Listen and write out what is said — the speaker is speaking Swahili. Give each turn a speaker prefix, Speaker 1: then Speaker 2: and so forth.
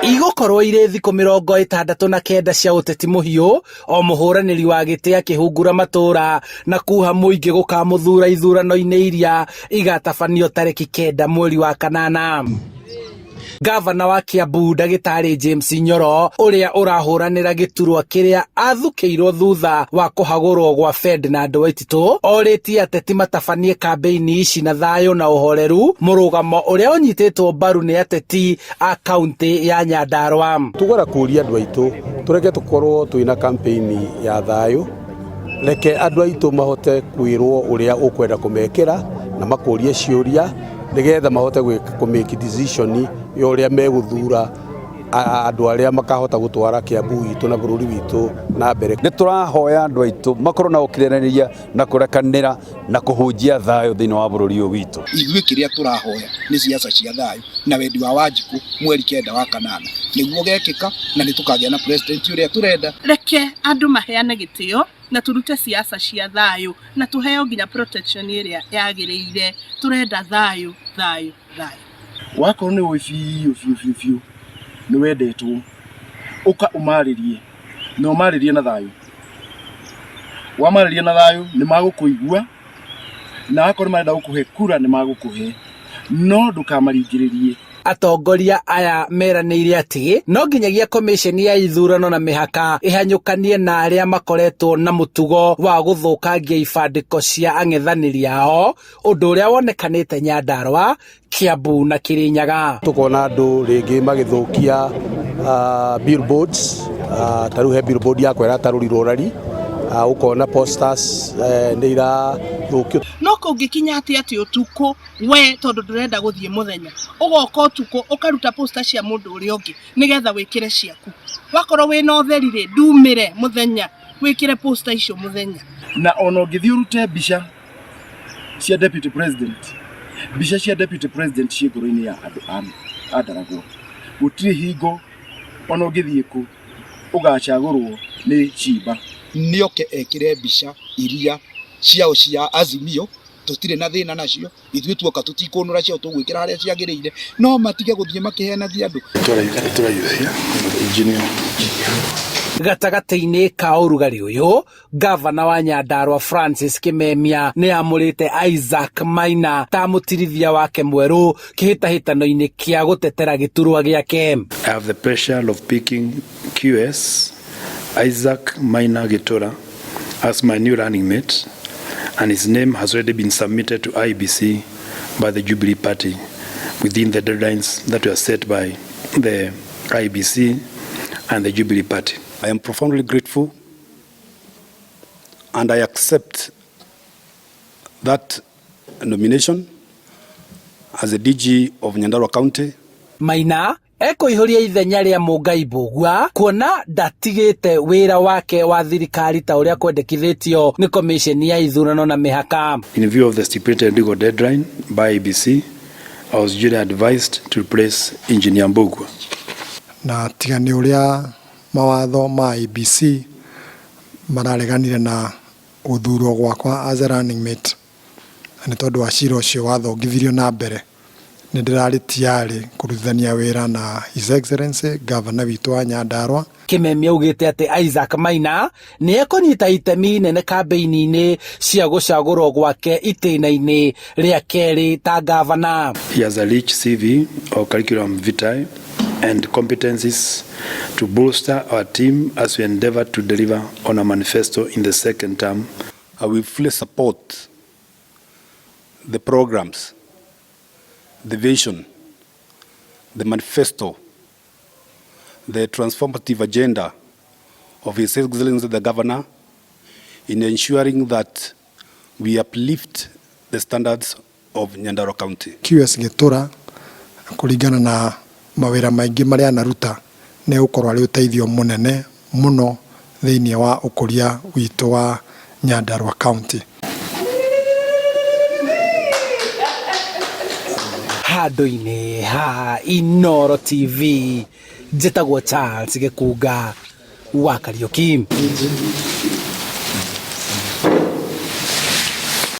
Speaker 1: Igũkorwo irĩ thikũ 69 cia ũteti mũhiũ, o mũhũranĩri wa gĩtĩ akĩhungura matũra na kuha mũingĩ gũkamũthura ithurano-inĩ iria igatabanio tarĩki 9 mweri wa kanana. Gavana wa Kiambu Ndagĩtarĩ James Nyoro, ũrĩa ũrahũranĩra gĩturwa kĩrĩa athukĩirwo thutha wa kũhagũrwo gwa Ferdinand Waititũ, orĩtie ateti matabanie kambeini ici na thayũ na ũhoreru, mũrũgamo ũrĩa ũnyitĩtwo mbaru nĩ ateti a kaunti ya Nyandarua.
Speaker 2: Tugora kũria andũ aitũ tũreke tũkorwo twĩna kampeini ya thayũ, reke andũ aitũ mahote kwĩrwo ũrĩa ũkwenda kũmekĩra na makũrie ciũria nigetha mahote kũmake decision ya ũrĩa megũthura andũ arĩa makahota gũtwara Kiambu witũ na bũrũri witũ na mbere.
Speaker 3: Nĩ tũrahoya andũ aitũ makorwo na ũkiranĩria na kũrekanĩra na kũhunjia thayũ thĩinĩ wa bũrũri ũyũ witũ.
Speaker 4: Ithuĩ kĩrĩa tũrahoya nĩ siasa cia thayũ na wendi wa Wanjikũ mweri 9 wa kanana nĩguo gekĩka na nĩ tũkagĩa na president ũrĩa tũrenda.
Speaker 5: Reke andũ maheane gĩtĩo na turute siasa cia thayũ na tuheo nginya protection ĩrĩa yagĩrĩire. Turenda thayũ, thayũ, thayũ.
Speaker 6: Wakorwo nĩ ũĩ biũ nĩ wendetwo ũka ũmarĩrie na ũmarĩrie na thayũ. Wamarĩrie na thayũ nĩ magũkũigua, na akorwo marenda gũkũhe kura nĩ magũkũhe, no ndũkamaringĩrĩrie.
Speaker 1: Atongoria aya meranĩire atĩ no nginyagia komisheni ya ithurano na mĩhaka ihanyũkanie na arĩa makoretwo na mũtugo wa gũthũkangia ibandĩko cia ang'ethanĩri ao, ũndũ ũrĩa wonekanĩte Nyandarua, Kiambu na Kirinyaga.
Speaker 2: Tukona andũ rĩngĩ magĩthũkia billboards, tarĩu he billboard yakwa ĩratarũrirwo rari, ukona posters nĩ irathũkio.
Speaker 5: No kũngĩkinya atĩ ũtukũ we tondũ ndũrenda gũthiĩ mũthenya ũgoka ũtukũ ũkaruta poster cia mũndũ ũrĩa ũngĩ nĩgetha wĩkĩre ciaku. Wakorwo wĩna ũtheri rĩ ndumĩre mũthenya wĩkĩre poster icio mũthenya.
Speaker 6: Na ona ũngĩthiĩ ũrute mbica cia deputy president, mbica cia deputy president ciĩ ngoro-inĩ ya andũ a Ndaragwa. Gũtirĩ hingo ona ũngĩthiĩ kũ ũgacagũrwo nĩ Chimba
Speaker 4: nĩoke ekĩre mbica iria ciao cia Azimio, tũtirĩ na thĩna nacio, ithuĩ tuoka tũtikũnũra cio tũgwĩkĩra harĩa ciagĩrĩire, no matige gũthiĩ makĩheanagia andũ.
Speaker 1: Gatagatĩ-inĩ ka ũrugarĩ ũyũ, gavana wa Nyandarua Francis Kimemia nĩ amũrĩte Isaac Maina ta mũtirithia wake mwerũ kĩhĩtahĩtano-inĩ kĩa gũtetera gĩturwa gĩake.
Speaker 7: I have the pleasure of picking QS Isaac Maina Gitura as my new running mate, and his name has already been submitted to IBC by the Jubilee Party within the deadlines that were set by the IBC and the Jubilee Party.
Speaker 3: I am profoundly grateful and I accept that nomination as the DG of Nyandarua County.
Speaker 1: Maina ekũihũria ithenya rĩa Mũngai Mbũgua kuona ndatigĩte wĩra wake wa thirikari ta ũrĩa kwendekithĩtio nĩ komisheni ya ithurano na mĩhaka.
Speaker 7: In view of the stipulated legal deadline by IBC, I was duly advised to replace Engineer Mbũgua.
Speaker 8: Na tigani ũrĩa mawatho ma IBC marareganire na ũthurwo gwakwa as a running mate, nĩ tondũ wa cira ũcio wathongithirio na mbere nĩ ndĩrarĩ tiarĩ kũrutithania wĩra na His Excellency Governor witũ wa Nyandarua.
Speaker 1: Kimemia augĩte atĩ Isaac Maina nĩ ekũnyita itemi nene kambeini-inĩ cia gũcagũrwo gwake itĩna-inĩ rĩa kerĩ ta gavana.
Speaker 7: He has a rich CV or curriculum vitae and competencies to bolster our team as we endeavor to deliver on a manifesto in the second term.
Speaker 3: I will fully support the programs, the vision, the manifesto, the transformative agenda of His Excellency the Governor in ensuring that we uplift the standards of Nyandarua County.
Speaker 8: QS Gitura kũringana na mawĩra maingĩ marĩa anaruta nĩ ũkorwo arĩ ũteithio mũnene mũno thĩinĩ wa ũkũria witũ wa Nyandarua County.
Speaker 1: Handũ-inĩ ha Inooro TV, njĩtagwo Charles Gĩkunga wa Kariũki.